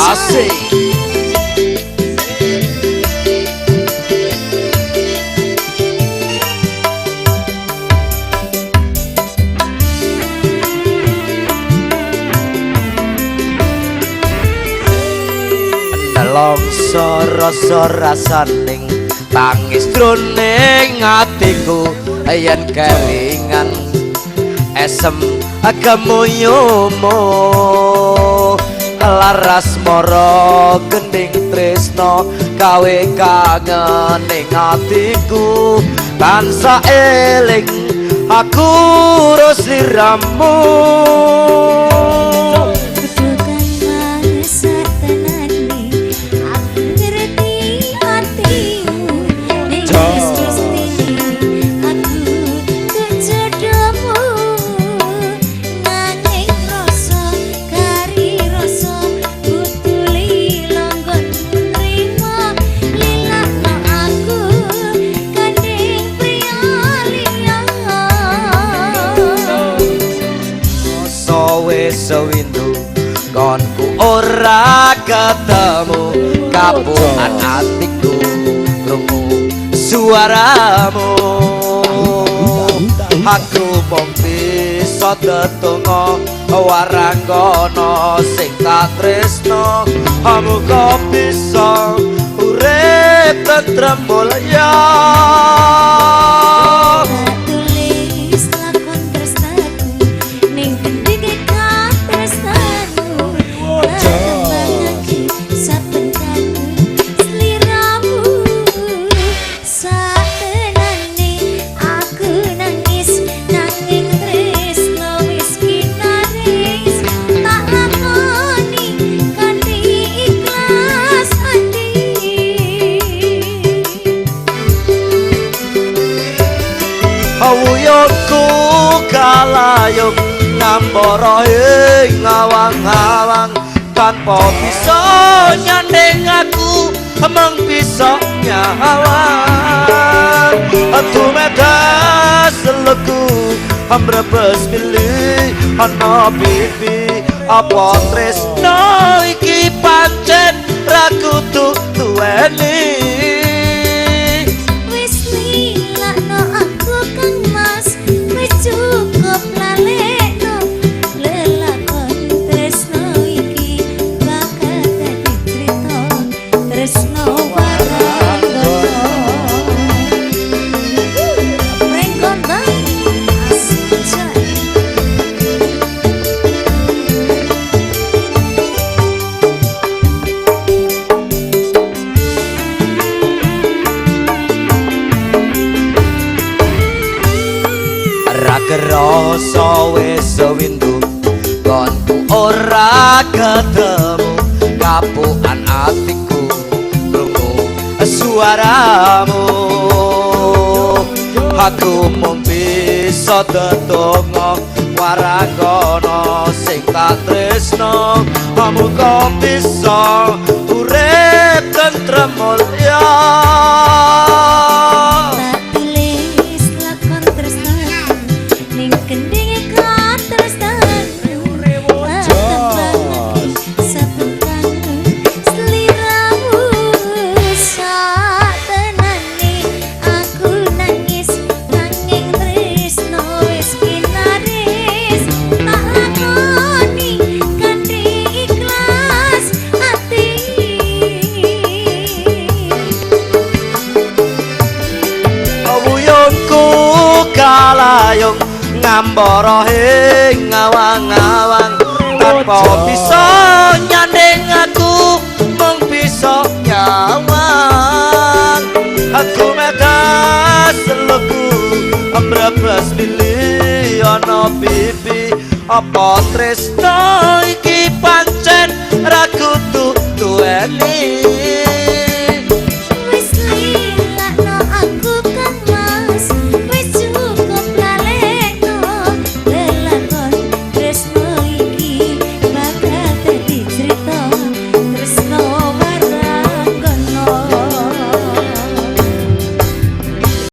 Asik. Longsor rasaning tangis jroning atiku yen kelingan esem agamoyomo laras mara gending tresno gawe kangening atiku tansah eling aku sliramu. Sewindu konku ora ketemu kapuan atiku krungu suaramu aku mung bisa tetunggo waranggana sing tak tresno muga bisa urip tentrem mulya. Wuyungku kalayung ngambara ing awang-awang tanpa bisa nyanding aku mung bisa nyawang tumedas leku ambrebes milih ana pipi apa tresno iki pancen ra kudu duweni. Cukup lalekno lelakon tresno iki bakal dadi crita tresno waranggana renggono asik. Kerasa wis sewindu konku ora ketemu kapuan atiku krungu suaramu aku mung bisa tetunggo waranggana sing tak tresno muga bisa urip tentrem mulya. Kalayung ngambara ing awang-awang tanpa bisa nyanding aku mung bisa nyawang aku medas leku ambrebes milih ana pipi apa tresno iki pancen ra kudu duweni.